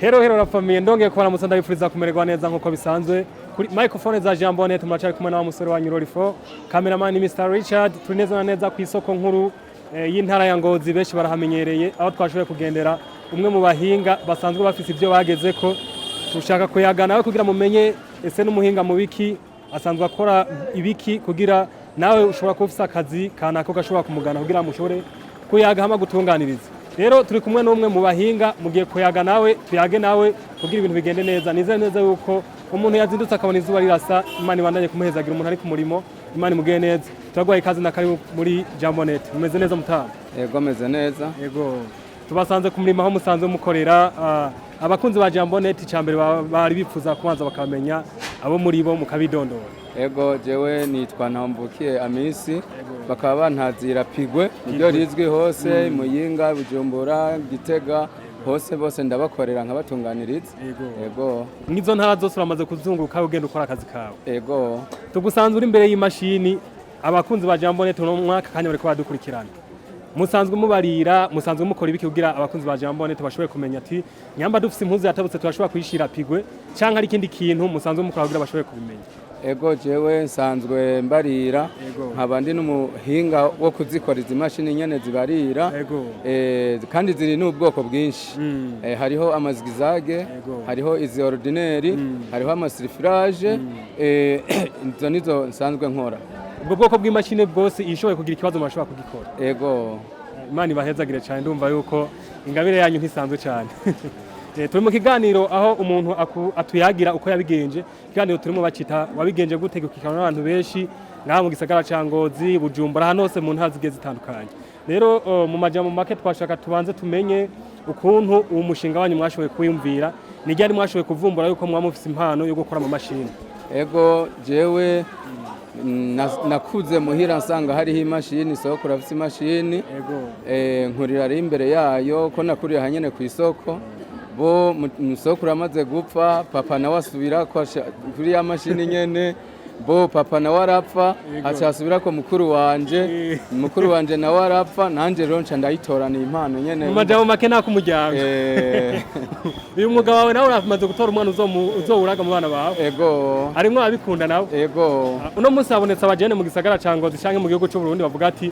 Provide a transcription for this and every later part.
Hero la famille ndongeye kubana musanda bifuriza kumererwa neza nkuko bisanzwe kuri microphone za Jean Bonnet muracari kumwe na musore wa Nyurolifo cameraman Mr Richard tuneza na neza ku isoko nkuru y'intara ya Ngozi benshi barahamenyereye aho twashoboye kugendera umwe mu bahinga basanzwe bafise ivyo bageze ko tushaka kuyaga nawe kugira mumenye ese n'umuhinga mu biki asanzwe akora ibiki kugira nawe ushobora kufisa akazi kanako gashobora kumugana kugira mushobore kuyaga hama gutunganiriza. Rero turi kumwe n'umwe mu bahinga mugiye kuyaga nawe tuyage nawe kugira ibintu bigende neza nize neza yuko umuntu yazindutse akabona izuba rirasa Imana ibandanye kumuhezagira umuntu ari ku murimo Imana imugeye neza turagwaye ikaze na kari muri Jean Bonnet mumeze neza mutama yego meze neza yego tubasanze ku murimo aho musanze mukorera abakunzi ba Jean Bonnet cyambere bari bipfuza kubanza bakamenya abo muri bo mukabidondora. Ego jewe nitwa Ntambukiye Amisi bakaba bantazira Pigwe ibyo rizwi hose Muyinga Bujumbura Gitega hose bose ndabakorera nkabatunganiriza. Ego nizo ntara zose uramaze kuzunguruka ugenda ukora akazi kawe. Ego tugusanzwe uri imbere y'imashini abakunzi ba Jean Bonnet no mwaka kanya bariko badukurikirana musanzwe mubarira musanzwe mukora ibiki kugira abakunzi ba Jean Bonnet bashoboye kumenya ati nyamba dufise impuzu yatabutse turashobora kuyishira Pigwe canke ari ikindi kintu musanzwe mukora kugira bashoboye kubimenya. Ego jewe nsanzwe mbarira nkabandi n'umuhinga wo kuzikoreza imashini nyene zibarira kandi ziri n'ubwoko bwinshi hariho amazigizage hariho izi ordinaire hariho amasirifrage izo nizo nsanzwe nkora. Ubwo bwoko bw'imashini bwose ishoboye kugira ikibazo mashobora kugikora. Ego Imana ibahezagire cyane ndumva yuko ingabire yanyu ntisanzwe cyane. Turi mu kiganiro aho umuntu atuyagira uko yabigenje kiganiro turimo bacita wabigenje gutegekana n'abantu benshi ngaha mu gisagara ca Ngozi Bujumbura hano hose mu ntara zigiye zitandukanye. Rero mu majambo make twashaka tubanze tumenye ukuntu uwo mushinga wanyu mwashoboye kuyumvira ni ryari mwashoboye kuvumbura yuko mwamufise impano yo gukora mu mashini. Ego jewe nakuze muhira nsanga hariho imashini soko rafise imashini nkurira ari imbere yayo ko nakuriye hanyene ku isoko bo musoko ramaze gupfa papa nawe asubira kuri ya mashini nyene bo papa nawe arapfa asubira ko mukuru wanje nawe arapfa nanje rero nca ndayitorana impano nyene mu majambo make nako umuryango. Uyu mwuga wawe nawe uramaze gutora umwana uzowuraga mu bana bawe. Ego arimwo abikunda nawe. Ego uno munsi habonetse abajene mu gisagara ca Ngozi canke mu gihugu c'u Burundi bavuga ati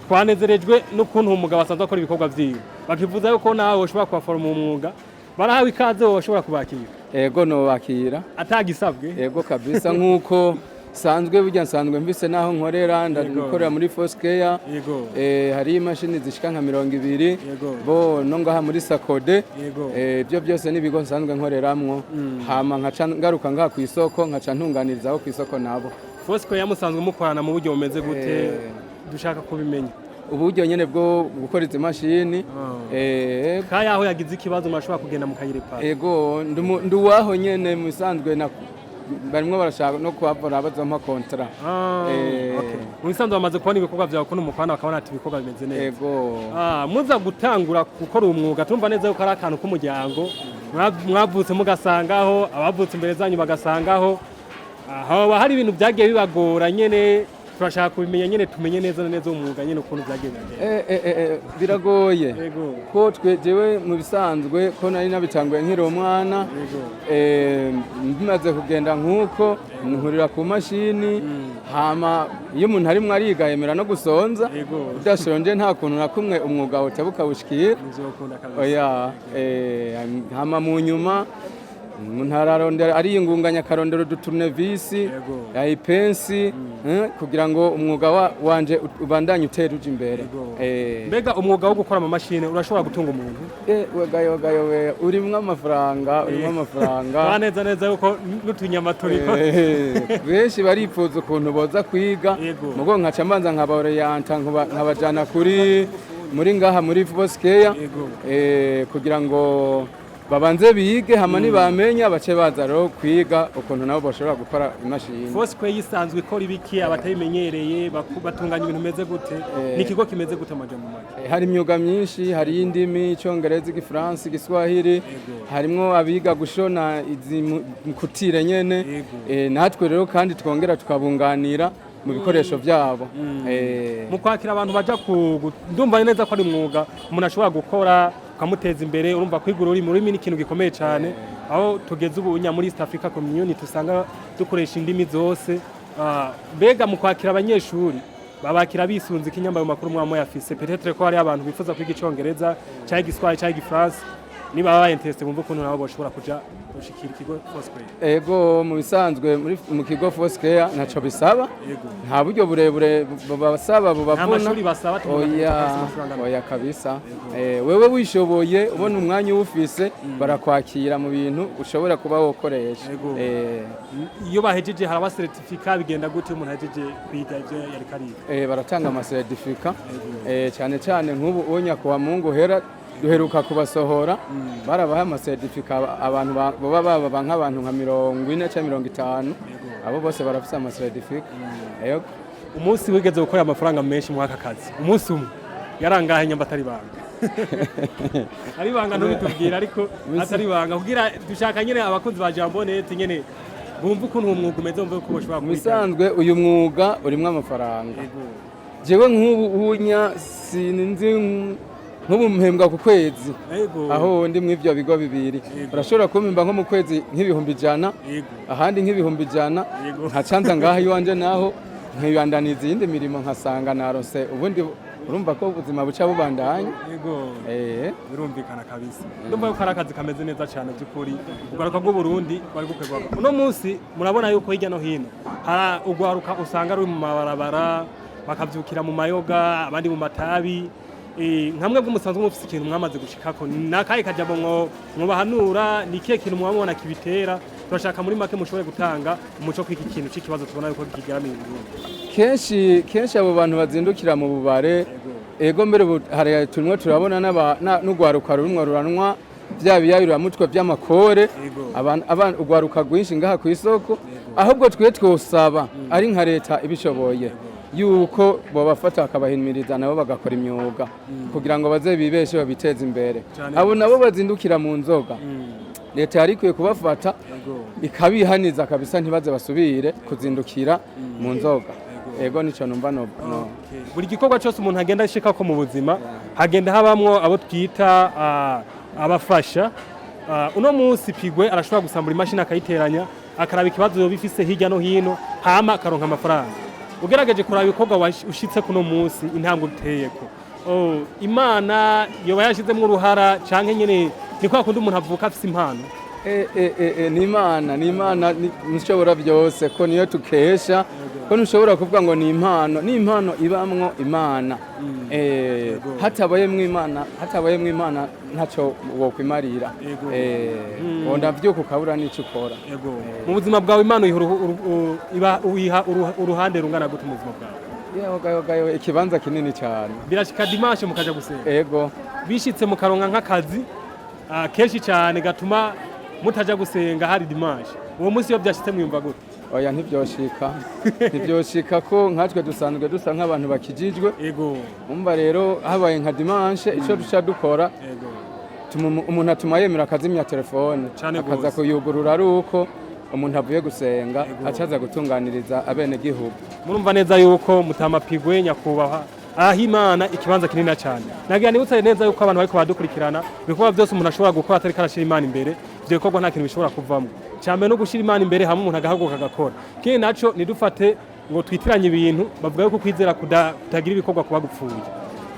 twanezerejwe n'ukuntu umugabo asanzwe akora ibikorwa vyiwe bakivuza yuko nawe ushobora kubaforma mu mwuga barahawe ikaze woshobora kubakira. Ego no bakira atagisabwe. Ego kabisa nkuko sanzwe burya nsanzwe mvise naho nkorera ndakorera muri Foskeya hari imashini zishika nka 200 bo no ngaha muri Sakode byo byose nibigo nsanzwe nkoreramwo hama nkaca ngaruka ngaha ku isoko nkaca ntunganirizaho ku isoko nabo. Foskeya musanzwe mukorana mu buryo bumeze gute dushaka kubimenya uburyo nyene bwo gukora izi mashini kaya aho yagize ikibazo mashobora kugenda mu kayirepara. Ego nduwaho nyene musanzwe na barimwe barashaka no kwavura bazampa kontra. Musanzwe bamaze kubona ibikorwa byawe ko n'umukwana bakabona ati ibikorwa bimeze neza. Ego muza gutangura gukora umwuga turumva neza yuko ari akantu k'umuryango mwavutse mugasangaho abavutse imbere zanyu bagasangaho haba hari ibintu byagiye bibagora nyene turashaka kubimenya nyene tumenye neza neza umwuga nyene ukuntu byagenze. Biragoye ko twejewe mu bisanzwe ko nari nabitanguye nkiri umwana bimaze kugenda nkuko nkurira ku mashini hama iyo umuntu arimwe ariga yemera no gusonza udashonje nta kuntu na kumwe umwuga utabuka bushikira. Oya hama mu nyuma muntararondera ari ingunganya karondero duturnevis ya ipensi kugira ngo umwuga wanje ubandanye utera uje imbere. Mbega umwuga wo gukora mu mashine urashobora gutunga umuntu? Gayo urimwe amafaranga baneza neza yuko n'utunyama turiko benshi barifuza ukuntu boza kwiga mugo nkaca mbanza nkabaorienta nkabajana muri ngaha muri Foskeya kugira ngo babanze bige hama nibamenya bace baza rero kwiga ukuntu nabo bashobora gukora imashini. Foskeya yisanzwe ikora ibiki abatayimenyereye batunganya ibintu bimeze gute ni ikigo kimeze gute amajambo make? Hari imyuga myinshi hari indimi Icongereza Igifaransa Igiswahili harimwo abiga gushona izi kutire nyene natwe rero kandi twongera tukabunganira mu bikoresho byabo. Mu kwakira abantu baja ndumva neza ko ari umwuga umuntu ashobora gukora ukamuteza imbere urumva kwiga ururimi ni ikintu gikomeye cyane aho tugeze ubu muri East Africa Community usanga dukoresha indimi zose mbega mu kwakira abanyeshuri babakira bisunze ikinyambaye makuru mwamo yafise peut-être ko hari abantu bifuza kwiga icongereza cyangwa igiswahili cyangwa igifaransa niba baba intereste bumva ukuntu nabo boshobora kuja gushikira ikigo Foursquare. Ego mu bisanzwe mu kigo Foursquare naco bisaba nta buryo burebure babasaba bubavuna nta mashuri basaba oya kabisa wewe wishoboye ubona umwanya ufise barakwakira mu bintu ushobora kuba wokoresha iyo bahejeje haraba certificate bigenda gute umuntu ahejeje kwiga ivyo yari kariga baratanga ama certificate cyane cyane nk'ubu onya kwa Mungu hera duheruka kubasohora barabaha ama certificate abantu baba nk'abantu nka 40 cyangwa 50 abo bose barafite ama certificate yego umunsi wigeze gukora amafaranga menshi mu aka kazi umunsi umwe yarangahe nyamba atari banga ari banga no bitubwira ariko atari banga kugira dushaka nyene abakunzi ba Jambonete nyene bumva ukuntu umwuga umeze bumva ko boshobora kwiga misanzwe uyu mwuga urimo amafaranga jewe nk'ubu unya sinzi nk'ubu mpembwa ku kwezi aho ndi mu ivyo bigo bibiri urashobora kumpemba nko mu kwezi nk'ibihumbi 100 ahandi nk'ibihumbi 100 nkacanza ngaha iwanje naho nkibandaniza iyindi mirimo nkasanga narose ubundi urumva ko ubuzima buca bubandanya birumvikana kabisa ndumva ko ari akazi kameze neza cyane by'ukuri ugaruka bw'u Burundi bari gukwegwa uno munsi murabona yuko hirya no hino hari ugwaruka usanga ari mu mabarabara bakavyukira mu mayoga abandi mu matabi nkamwe bw'umusanzwe mufite ikintu mwamaze gushikako nakaye kajabo mwobahanura ni kiye kintu mwabona kibitera turashaka muri make mushobore gutanga umuco kwiki kintu c'ikibazo tubona yuko kigeramiye kenshi abo bantu bazindukira mu bubare ego mbere hari turimo turabona n'ugwaruka rumwe ruranwa bya biyayura mutwe by'amakore abantu ugwaruka gwinshi ngaha ku isoko ahubwo twe twosaba ari nka leta ibishoboye yuko bobafata akabahimiriza nabo bagakora imyuga kugira ngo baze bibeshe babiteze imbere abo nabo bazindukira mu nzoga leta yari ikwiye kubafata ikabihaniza kabisa ntibaze basubire kuzindukira mu nzoga ego nico numva no buri gikorwa cyose umuntu agenda ashika ko mu buzima hagenda habamwo abo twita abafasha uno munsi pigwe arashobora gusambura imashini akayiteranya akaraba ikibazo bifise hirya no hino hama akaronka amafaranga ugerageje kuraba ibikorwa ushitse kuno munsi intambwe uteyeko imana yoba yashizemo uruhara canke nyene ni kwa kundi umuntu avuka afise impano ni imana nishobora byose ko niyo tukesha ko ntushobora kuvuga ngo ni impano ibamwo imana hatabayemwo imana ntacyo wokwimarira ndavyuka ukabura n'ico ukora mu buzima bwawe imana uyiha uruhande rungana gute mu buzima bwawe gayo ikibanza kinini cyane birashika dimanche mukaja gusenga ego bishitse mukaronka nk'akazi kenshi cyane gatuma mutaja gusenga hari dimanche uwo munsi iyo byashitse mwiyumva gute oya ntibyoshika ko nkatwe dusanzwe dusa nk'abantu bakijijwe umva rero habaye nka dimanche ico duca dukora umuntu atuma yemera akazimya telefone akaza kuyugurura ari uko umuntu avuye gusenga acaza gutunganiriza abene gihugu murumva neza yuko mutamapigwe nyakubahwa aho imana ikibanza kinini cyane nagira nibutse neza yuko abantu bariko badukurikirana bikorwa byose umuntu ashobora gukora atari karashira imana imbere ivyo bikorwa nta kintu bishobora kuvamo cyane no gushira imana imbere hamwe umuntu agahaguruka agakora kindi naco nidufate ngo twitiranye ibintu bavuga yuko kwizera kutagira ibikorwa kuba gupfuye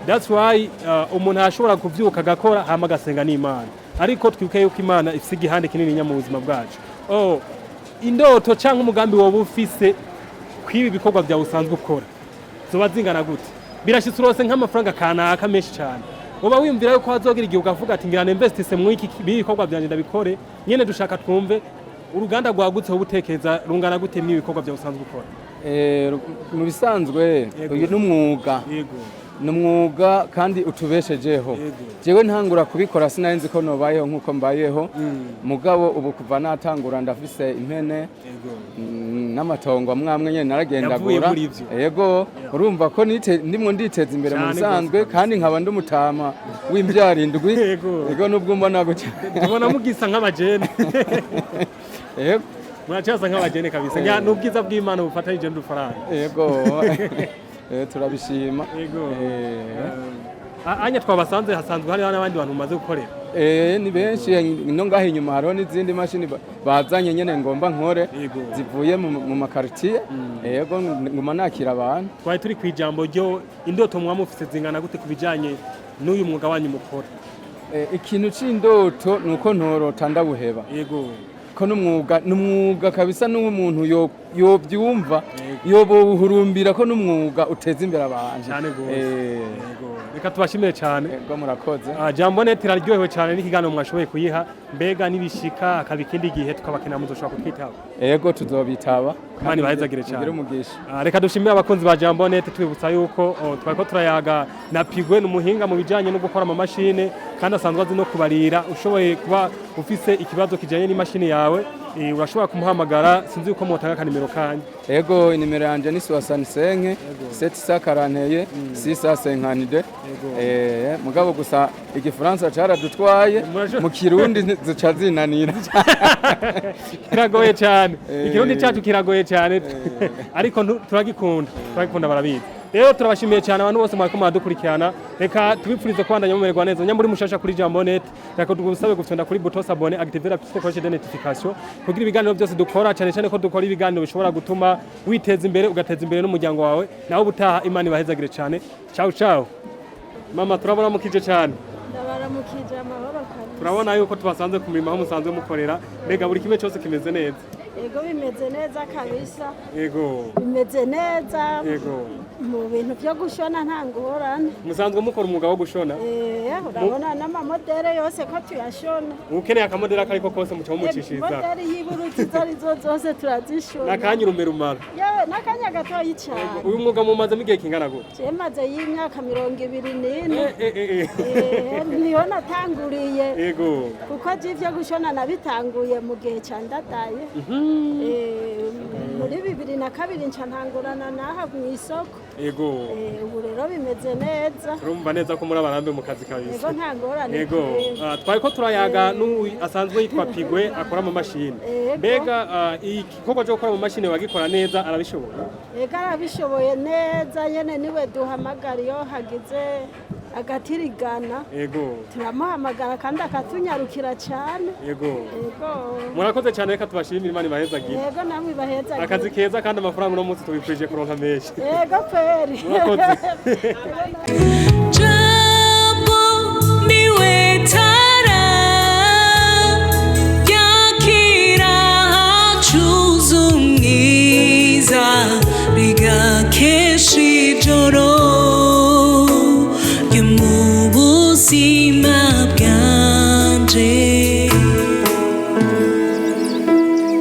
that's why umuntu ashobora kuvyuka agakora hama agasenga n'imana ariko twibuke yuko imana ifise igihande kinini nya mu buzima bwacu indoto canke umugambi woba ufise kwiba ibikorwa byawe usanzwe ukora zoba zingana gute birashitse urose nk'amafaranga kanaka menshi cyane uba wiyumvira yuko hazogira igihe ukavuga ati ngira investise mu iki bikorwa byanje ndabikore nyene dushaka twumve uruganda rwagutse ubutekeza rungana gute n'ibikorwa byawe usanzwe ukora mu bisanzwe uyu n'umwuga n'umwuga kandi utubeshejeho jewe ntangura kubikora sinarinzi ko nobayeho nkuko mbayeho mugabo ubu kuva natangura ndafise impene n'amatongo mwamwe nyene naragendagura yego urumva ko ndimwo nditeza imbere mu bisanzwe kandi nkaba ndumutama w'imbyarindwi yego nubwo mbona gutya tubona mugisa nk'abajene yego muracaza nk'abajene kabisa n'ubwiza bw'Imana bufatanyije n'udufaranga yego turabishima yego anya twabasanze hasanzwe hari n'abandi bantu bamaze gukorera ni benshi no ngaho inyuma hariho n'izindi mashini bazanye nyene ngomba nkore zivuye mu makartier yego nguma nakira abantu twari turi kwijambo ryo indoto mwamufise zingana gute kubijanye n'uyu mwuga wanyu mukora ikintu c'indoto nuko ntorota ndabuheba yego ko n'umwuga kabisa n'umuntu yobyumva yobuhurumbira ko n'umwuga uteza imbere abantu cyane gose yego reka tubashimire cyane yego murakoze Jambonete iraryohewe cyane n'ikiganiro mwashoboye kuyiha mbega nibishika akabikindi gihe tukabakena muzoshobora kutwitaba yego tuzobitaba kandi bahezagire cyane umugisha reka dushimire abakunzi ba Jambonete twibutsa yuko twariko turayaga na Pigwe n'umuhinga mu bijanye no gukora ama mashine kandi asanzwe azi no kubarira ushoboye kuba ufise ikibazo kijanye n'imashini yawe urashobora kumuhamagara sinzi uko mutanga kanimero kanje yego inimero yanje ni 65 741 652 mugabo gusa igifaransa caradutwaye mu kirundi zica zinanira kiragoye cyane ikirundi cyacu kiragoye cyane ariko turagikunda barabizi rero turabashimiye cyane abantu bose mwariko muradukurikirana reka tubipfurize kwandanya mumererwa neza nyamburi mushasha kuri Jambonete reka tugusabe gufenda kuri buto s'abonner activer la petite cloche de notification kugira ibiganiro byose dukora cyane cyane ko dukora ibiganiro bishobora gutuma witeza imbere ugateza imbere n'umuryango wawe naho butaha imana ibahezagire cyane ciao ciao mama turabona mukije cyane ndabaramukije amahoro kabisa turabona yuko tubasanze ku mirimo aho musanzwe mukorera mbega buri kimwe cyose kimeze neza yego bimeze neza kabisa yego bimeze neza yego mu bintu byo gushona nta ngorane musanzwe mukora umwuga wo gushona urabona n'amamodere yose ko tuyashona ukeneye akamodere akariko kose muca mumucishiriza modere y'uburuti zarizo zose turazishona nakanya urumera umara yewe nakanya gatoyi cyane uyu mwuga mumazemo igihe kingana gute maze y'imyaka 24 niho natanguriye yego kuko ivyo gushona nabitanguye mu gihe cyandadaye muri 2002 nca ntangurana naha mu isoko yego ubu rero bimeze neza urumva neza ko muri abarambe mu kazi kabisa yego nta ngorane yego twariko turayaga asanzwe yitwa Pigwe akora mu mashini mbega igikorwa cyo gukora mu mashini wagikora neza arabishoboye yego arabishoboye neza nyene niwe duhamagara iyo hagize agatirigana yego turamuhamagara kandi akatunyarukira cyane yego murakoze cyane reka tubashimire imana ibahezagire yego namwe ibahezagire akazi keza kandi amafaranga uno munsi tubifurije kuronka menshi yego kweri murakoze Jambo niwe